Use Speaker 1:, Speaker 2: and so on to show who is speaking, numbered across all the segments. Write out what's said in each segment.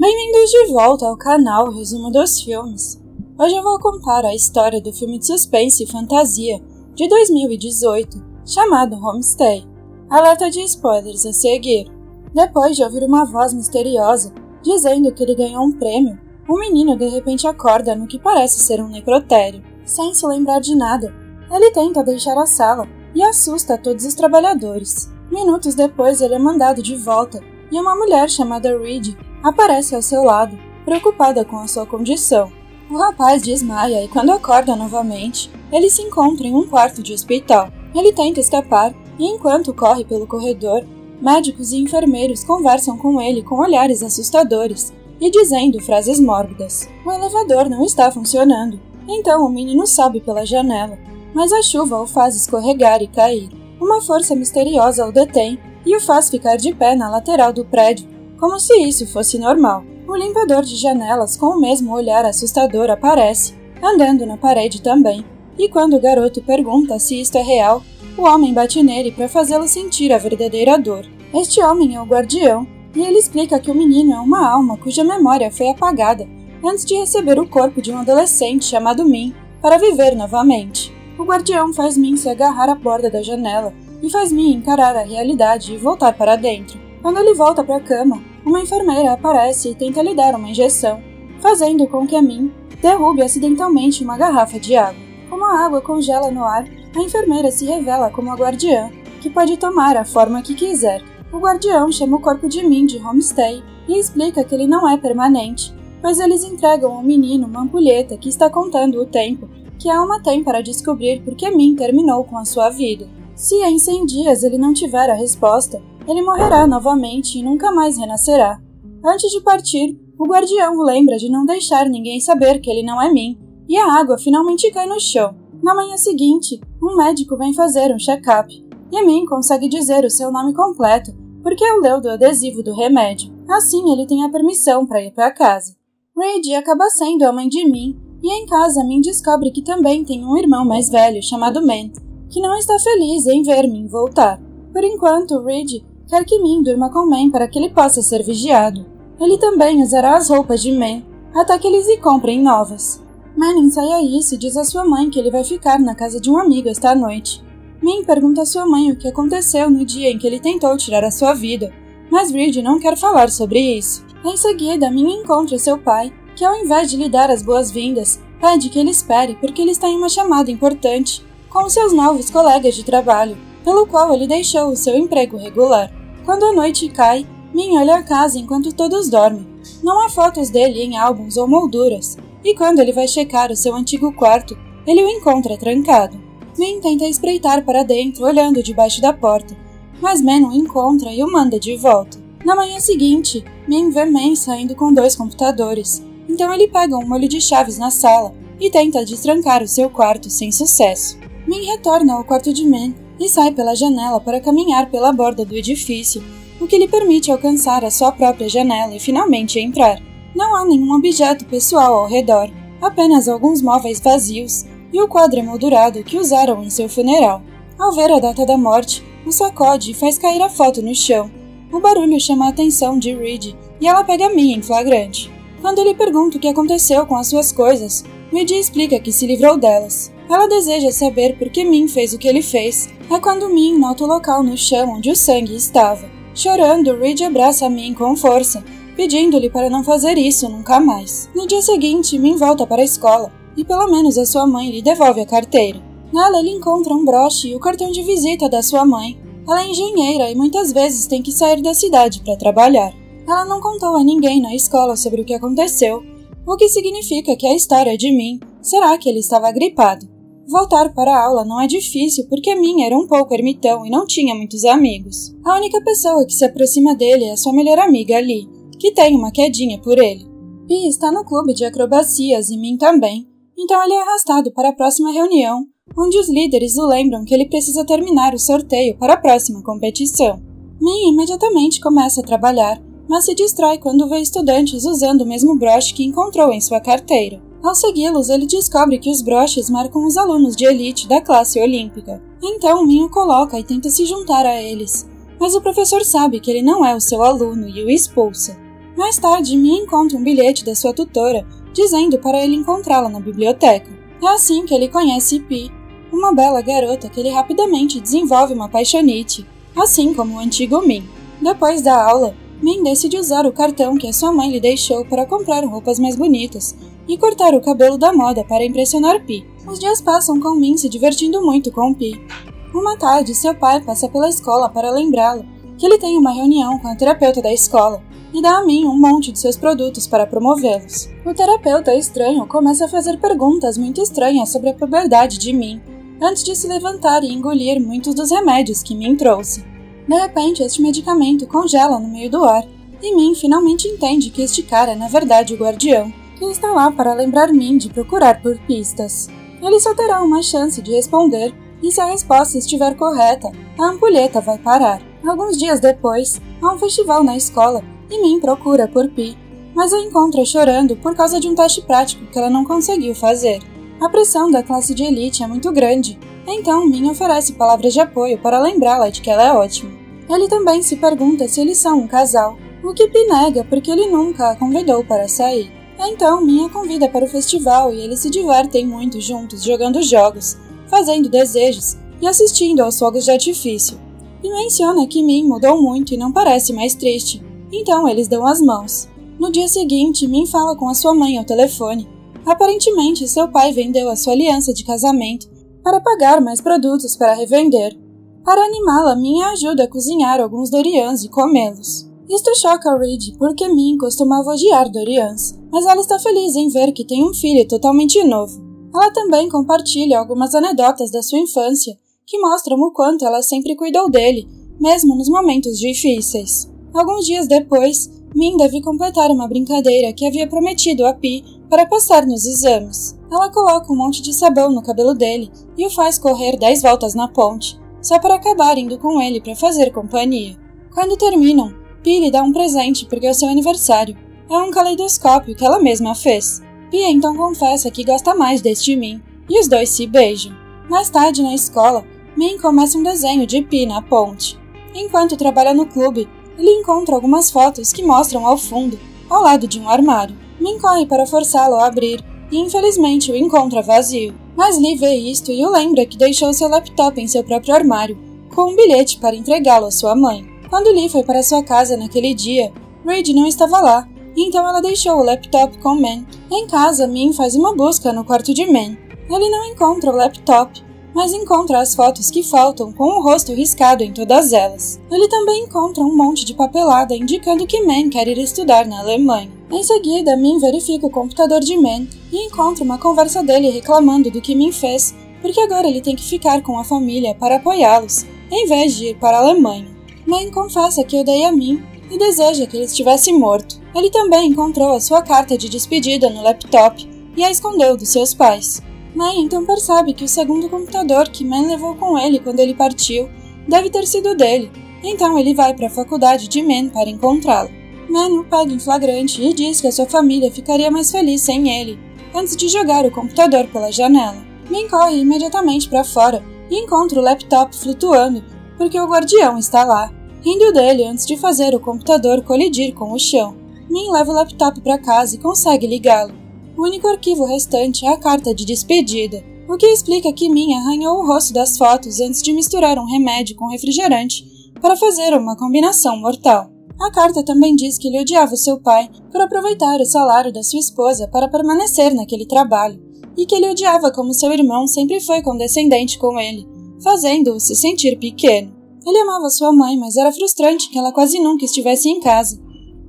Speaker 1: Bem-vindos de volta ao canal Resumo dos Filmes. Hoje eu vou contar a história do filme de suspense e fantasia de 2018, chamado Homestay. Alerta de spoilers a seguir. Depois de ouvir uma voz misteriosa dizendo que ele ganhou um prêmio, o menino de repente acorda no que parece ser um necrotério. Sem se lembrar de nada, ele tenta deixar a sala e assusta todos os trabalhadores. Minutos depois ele é mandado de volta e uma mulher chamada Reed aparece ao seu lado, preocupada com a sua condição. O rapaz desmaia e quando acorda novamente, ele se encontra em um quarto de hospital. Ele tenta escapar e enquanto corre pelo corredor, médicos e enfermeiros conversam com ele com olhares assustadores e dizendo frases mórbidas. O elevador não está funcionando, então o menino sobe pela janela, mas a chuva o faz escorregar e cair. Uma força misteriosa o detém e o faz ficar de pé na lateral do prédio, como se isso fosse normal. O limpador de janelas com o mesmo olhar assustador aparece, andando na parede também, e quando o garoto pergunta se isto é real, o homem bate nele para fazê-lo sentir a verdadeira dor. Este homem é o guardião, e ele explica que o menino é uma alma cuja memória foi apagada antes de receber o corpo de um adolescente chamado Min para viver novamente. O guardião faz Min se agarrar à borda da janela e faz Min encarar a realidade e voltar para dentro. Quando ele volta para a cama, uma enfermeira aparece e tenta lhe dar uma injeção, fazendo com que a Min derrube acidentalmente uma garrafa de água. Como a água congela no ar, a enfermeira se revela como a guardiã, que pode tomar a forma que quiser. O guardião chama o corpo de Min de Homestay e explica que ele não é permanente, pois eles entregam ao menino uma ampulheta que está contando o tempo que a alma tem para descobrir por que Min terminou com a sua vida. Se em 100 dias ele não tiver a resposta, ele morrerá novamente e nunca mais renascerá. Antes de partir, o guardião o lembra de não deixar ninguém saber que ele não é Min, e a água finalmente cai no chão. Na manhã seguinte, um médico vem fazer um check-up, e Min consegue dizer o seu nome completo, porque o leu do adesivo do remédio. Assim ele tem a permissão para ir para casa. Reed acaba sendo a mãe de Min, e em casa Min descobre que também tem um irmão mais velho chamado Man, que não está feliz em ver Min voltar. Por enquanto, Reed quer que Min durma com Man para que ele possa ser vigiado. Ele também usará as roupas de Man até que eles lhe comprem novas. Man ensaia isso e diz à sua mãe que ele vai ficar na casa de um amigo esta noite. Min pergunta à sua mãe o que aconteceu no dia em que ele tentou tirar a sua vida, mas Reed não quer falar sobre isso. Em seguida, Min encontra seu pai, que ao invés de lhe dar as boas-vindas, pede que ele espere porque ele está em uma chamada importante com seus novos colegas de trabalho, pelo qual ele deixou o seu emprego regular. Quando a noite cai, Min olha a casa enquanto todos dormem. Não há fotos dele em álbuns ou molduras, e quando ele vai checar o seu antigo quarto, ele o encontra trancado. Min tenta espreitar para dentro olhando debaixo da porta, mas Man o encontra e o manda de volta. Na manhã seguinte, Min vê Man saindo com 2 computadores, então ele pega um molho de chaves na sala e tenta destrancar o seu quarto sem sucesso. Min retorna ao quarto de Man e sai pela janela para caminhar pela borda do edifício, o que lhe permite alcançar a sua própria janela e finalmente entrar. Não há nenhum objeto pessoal ao redor, apenas alguns móveis vazios e o quadro emoldurado que usaram em seu funeral. Ao ver a data da morte, o sacode e faz cair a foto no chão. O barulho chama a atenção de Reed e ela pega Min em flagrante. Quando ele pergunta o que aconteceu com as suas coisas, Reed explica que se livrou delas. Ela deseja saber por que Min fez o que ele fez. É quando Min nota o local no chão onde o sangue estava. Chorando, Reed abraça Min com força, pedindo-lhe para não fazer isso nunca mais. No dia seguinte, Min volta para a escola, e pelo menos a sua mãe lhe devolve a carteira. Nela ele encontra um broche e o cartão de visita da sua mãe. Ela é engenheira e muitas vezes tem que sair da cidade para trabalhar. Ela não contou a ninguém na escola sobre o que aconteceu, o que significa que a história de Min será que ele estava gripado. Voltar para a aula não é difícil porque Min era um pouco ermitão e não tinha muitos amigos. A única pessoa que se aproxima dele é sua melhor amiga Lee, que tem uma quedinha por ele. Lee está no clube de acrobacias e Min também, então ele é arrastado para a próxima reunião, onde os líderes o lembram que ele precisa terminar o sorteio para a próxima competição. Min imediatamente começa a trabalhar, mas se distrai quando vê estudantes usando o mesmo broche que encontrou em sua carteira. Ao segui-los, ele descobre que os broches marcam os alunos de elite da classe olímpica. Então, Min o coloca e tenta se juntar a eles, mas o professor sabe que ele não é o seu aluno e o expulsa. Mais tarde, Min encontra um bilhete da sua tutora, dizendo para ele encontrá-la na biblioteca. É assim que ele conhece Pi, uma bela garota que ele rapidamente desenvolve uma paixonite, assim como o antigo Min. Depois da aula, Min decide usar o cartão que a sua mãe lhe deixou para comprar roupas mais bonitas e cortar o cabelo da moda para impressionar Pi. Os dias passam com Min se divertindo muito com Pi. Uma tarde, seu pai passa pela escola para lembrá-lo que ele tem uma reunião com a terapeuta da escola e dá a Min um monte de seus produtos para promovê-los. O terapeuta estranho começa a fazer perguntas muito estranhas sobre a puberdade de Min, antes de se levantar e engolir muitos dos remédios que Min trouxe. De repente, este medicamento congela no meio do ar, e Min finalmente entende que este cara é na verdade o guardião, que está lá para lembrar Min de procurar por pistas. Ele só terá uma chance de responder, e se a resposta estiver correta, a ampulheta vai parar. Alguns dias depois, há um festival na escola, e Min procura por Pi, mas a encontra chorando por causa de um teste prático que ela não conseguiu fazer. A pressão da classe de elite é muito grande, então Min oferece palavras de apoio para lembrá-la de que ela é ótima. Ele também se pergunta se eles são um casal, o que Pi nega porque ele nunca a convidou para sair. Então Min a convida para o festival e eles se divertem muito juntos jogando jogos, fazendo desejos e assistindo aos fogos de artifício. E menciona que Min mudou muito e não parece mais triste, então eles dão as mãos. No dia seguinte, Min fala com a sua mãe ao telefone. Aparentemente, seu pai vendeu a sua aliança de casamento para pagar mais produtos para revender. Para animá-la, Min a ajuda a cozinhar alguns Dorians e comê-los. Isto choca Reed porque Min costumava odiar Dorians, mas ela está feliz em ver que tem um filho totalmente novo. Ela também compartilha algumas anedotas da sua infância que mostram o quanto ela sempre cuidou dele, mesmo nos momentos difíceis. Alguns dias depois, Min deve completar uma brincadeira que havia prometido a Pi para passar nos exames. Ela coloca um monte de sabão no cabelo dele e o faz correr 10 voltas na ponte, só para acabar indo com ele para fazer companhia. Quando terminam, Pi lhe dá um presente porque é o seu aniversário. É um caleidoscópio que ela mesma fez. Pi então confessa que gosta mais deste Min, e os dois se beijam. Mais tarde na escola, Min começa um desenho de Pi na ponte. Enquanto trabalha no clube, ele encontra algumas fotos que mostram ao fundo, ao lado de um armário. Min corre para forçá-lo a abrir e infelizmente o encontra vazio. Mas Lee vê isto e o lembra que deixou seu laptop em seu próprio armário, com um bilhete para entregá-lo à sua mãe. Quando Lee foi para sua casa naquele dia, Reed não estava lá, então ela deixou o laptop com Man. Em casa, Min faz uma busca no quarto de Man. Ele não encontra o laptop, mas encontra as fotos que faltam com o rosto riscado em todas elas. Ele também encontra um monte de papelada indicando que Man quer ir estudar na Alemanha. Em seguida, Min verifica o computador de Man e encontra uma conversa dele reclamando do que Min fez, porque agora ele tem que ficar com a família para apoiá-los, em vez de ir para a Alemanha. Man confessa que odeia Min e deseja que ele estivesse morto. Ele também encontrou a sua carta de despedida no laptop e a escondeu dos seus pais. Man então percebe que o segundo computador que Man levou com ele quando ele partiu deve ter sido dele, então ele vai para a faculdade de Man para encontrá-lo. Man o pega em flagrante e diz que a sua família ficaria mais feliz sem ele, antes de jogar o computador pela janela. Man corre imediatamente para fora e encontra o laptop flutuando, porque o guardião está lá, rindo dele antes de fazer o computador colidir com o chão. Min leva o laptop para casa e consegue ligá-lo. O único arquivo restante é a carta de despedida, o que explica que Min arranhou o rosto das fotos antes de misturar um remédio com refrigerante para fazer uma combinação mortal. A carta também diz que ele odiava seu pai por aproveitar o salário da sua esposa para permanecer naquele trabalho, e que ele odiava como seu irmão sempre foi condescendente com ele, fazendo-o se sentir pequeno. Ele amava sua mãe, mas era frustrante que ela quase nunca estivesse em casa.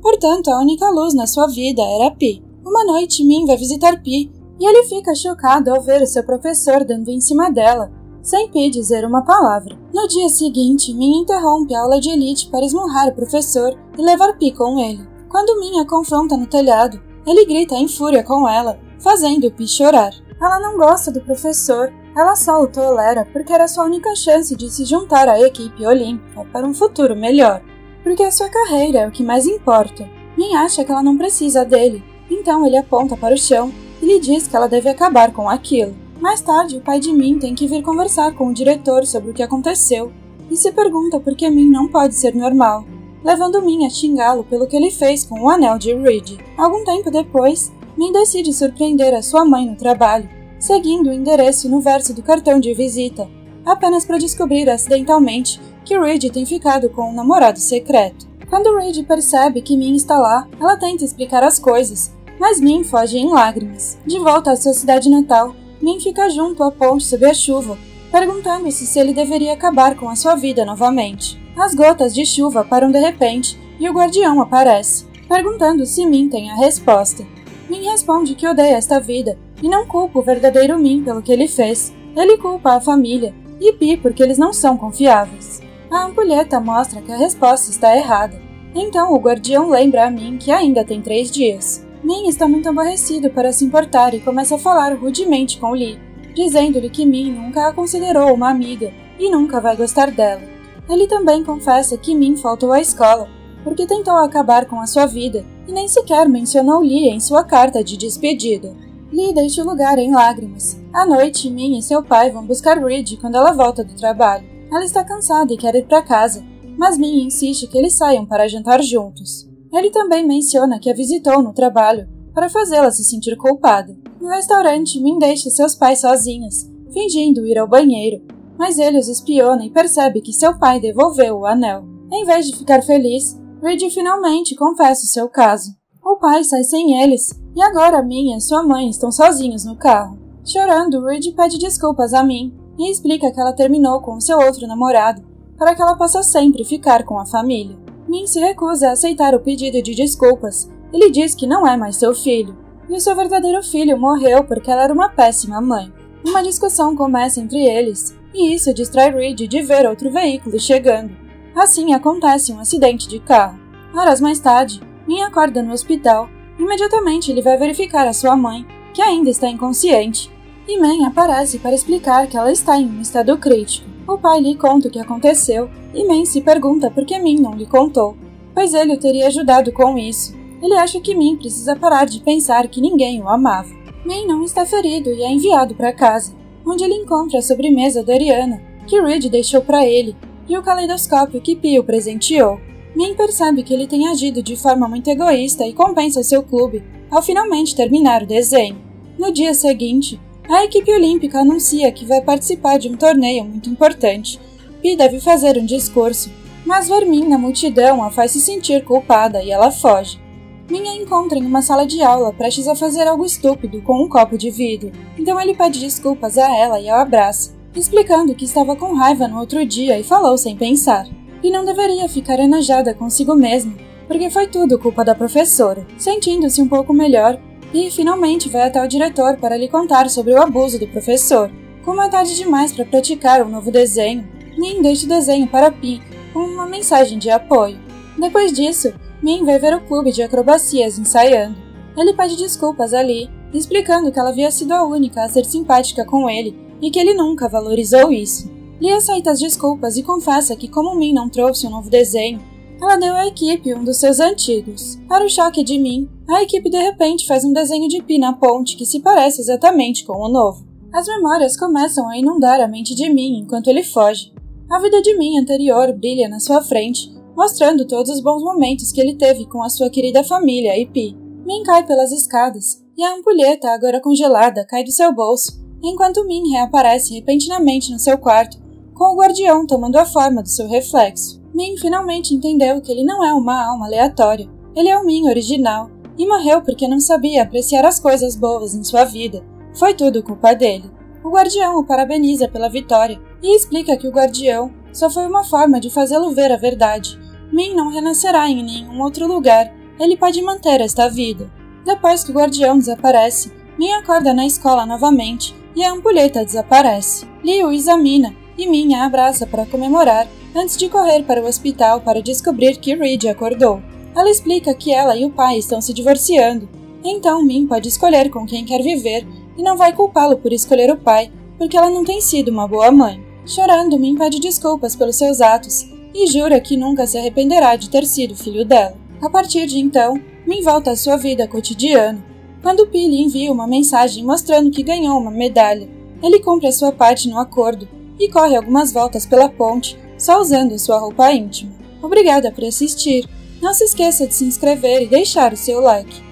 Speaker 1: Portanto, a única luz na sua vida era Pi. Uma noite, Min vai visitar Pi e ele fica chocado ao ver o seu professor dando em cima dela, sem Pi dizer uma palavra. No dia seguinte, Min interrompe a aula de elite para esmurrar o professor e levar Pi com ele. Quando Min a confronta no telhado, ele grita em fúria com ela, fazendo Pi chorar. Ela não gosta do professor, ela só o tolera porque era sua única chance de se juntar à equipe olímpica para um futuro melhor. Porque a sua carreira é o que mais importa. Min acha que ela não precisa dele, então ele aponta para o chão e lhe diz que ela deve acabar com aquilo. Mais tarde, o pai de Min tem que vir conversar com o diretor sobre o que aconteceu e se pergunta por que Min não pode ser normal. levando Min a xingá-lo pelo que ele fez com o anel de Reed. Algum tempo depois, Min decide surpreender a sua mãe no trabalho, seguindo o endereço no verso do cartão de visita, apenas para descobrir acidentalmente que Reed tem ficado com um namorado secreto. Quando Reed percebe que Min está lá, ela tenta explicar as coisas, mas Min foge em lágrimas. De volta à sua cidade natal, Min fica junto à ponte sob a chuva, perguntando-se se ele deveria acabar com a sua vida novamente. As gotas de chuva param de repente e o guardião aparece, perguntando se Min tem a resposta. Min responde que odeia esta vida e não culpa o verdadeiro Min pelo que ele fez. Ele culpa a família e Pi porque eles não são confiáveis. A ampulheta mostra que a resposta está errada. Então o guardião lembra a Min que ainda tem 3 dias. Min está muito aborrecido para se importar e começa a falar rudemente com Lee, dizendo-lhe que Min nunca a considerou uma amiga e nunca vai gostar dela. Ele também confessa que Min faltou à escola porque tentou acabar com a sua vida e nem sequer mencionou Lee em sua carta de despedida. Lee deixa o lugar em lágrimas. À noite, Min e seu pai vão buscar Reed quando ela volta do trabalho. Ela está cansada e quer ir para casa, mas Min insiste que eles saiam para jantar juntos. Ele também menciona que a visitou no trabalho para fazê-la se sentir culpada. No restaurante, Min deixa seus pais sozinhos, fingindo ir ao banheiro, mas ele os espiona e percebe que seu pai devolveu o anel. Em vez de ficar feliz, Reed finalmente confessa o seu caso. O pai sai sem eles, e agora Min e sua mãe estão sozinhos no carro. Chorando, Reed pede desculpas a Min e explica que ela terminou com seu outro namorado para que ela possa sempre ficar com a família. Min se recusa a aceitar o pedido de desculpas. Ele diz que não é mais seu filho, e o seu verdadeiro filho morreu porque ela era uma péssima mãe. Uma discussão começa entre eles, e isso distrai Reed de ver outro veículo chegando. Assim acontece um acidente de carro. Horas mais tarde, Min acorda no hospital. Imediatamente ele vai verificar a sua mãe, que ainda está inconsciente. E Man aparece para explicar que ela está em um estado crítico. O pai lhe conta o que aconteceu, e Man se pergunta por que Min não lhe contou, pois ele o teria ajudado com isso. Ele acha que Min precisa parar de pensar que ninguém o amava. Min não está ferido e é enviado para casa, onde ele encontra a sobremesa da Ariana, que Reed deixou para ele, e o caleidoscópio que Pio presenteou. Min percebe que ele tem agido de forma muito egoísta e compensa seu clube ao finalmente terminar o desenho. No dia seguinte, a equipe olímpica anuncia que vai participar de um torneio muito importante. Pi deve fazer um discurso, mas ver Min na multidão a faz se sentir culpada e ela foge. Min a encontra em uma sala de aula prestes a fazer algo estúpido com um copo de vidro, então ele pede desculpas a ela e a abraça, explicando que estava com raiva no outro dia e falou sem pensar. E não deveria ficar enojada consigo mesma, porque foi tudo culpa da professora. Sentindo-se um pouco melhor, Pi finalmente vai até o diretor para lhe contar sobre o abuso do professor. Como é tarde demais para praticar um novo desenho, Min deixa o desenho para Pi com uma mensagem de apoio. Depois disso, Min vai ver o clube de acrobacias ensaiando. Ele pede desculpas a Lee, explicando que ela havia sido a única a ser simpática com ele e que ele nunca valorizou isso. Lee aceita as desculpas e confessa que, como Min não trouxe um novo desenho, ela deu à equipe um dos seus antigos. Para o choque de Min, a equipe de repente faz um desenho de Pi na ponte que se parece exatamente com o novo. As memórias começam a inundar a mente de Min enquanto ele foge. A vida de Min anterior brilha na sua frente, mostrando todos os bons momentos que ele teve com a sua querida família e Pi. Min cai pelas escadas, e a ampulheta, agora congelada, cai do seu bolso, enquanto Min reaparece repentinamente no seu quarto, com o guardião tomando a forma do seu reflexo. Min finalmente entendeu que ele não é uma alma aleatória, ele é o Min original, e morreu porque não sabia apreciar as coisas boas em sua vida. Foi tudo culpa dele. O guardião o parabeniza pela vitória, e explica que o guardião só foi uma forma de fazê-lo ver a verdade. Min não renascerá em nenhum outro lugar, ele pode manter esta vida. Depois que o guardião desaparece, Min acorda na escola novamente, e a ampulheta desaparece. Lee o examina, e Min a abraça para comemorar, antes de correr para o hospital para descobrir que Reed acordou. Ela explica que ela e o pai estão se divorciando, então Min pode escolher com quem quer viver e não vai culpá-lo por escolher o pai, porque ela não tem sido uma boa mãe. Chorando, Min pede desculpas pelos seus atos e jura que nunca se arrependerá de ter sido filho dela. A partir de então, Min volta à sua vida cotidiana. Quando Pi lhe envia uma mensagem mostrando que ganhou uma medalha, ele cumpre a sua parte no acordo e corre algumas voltas pela ponte, só usando sua roupa íntima. Obrigada por assistir! Não se esqueça de se inscrever e deixar o seu like.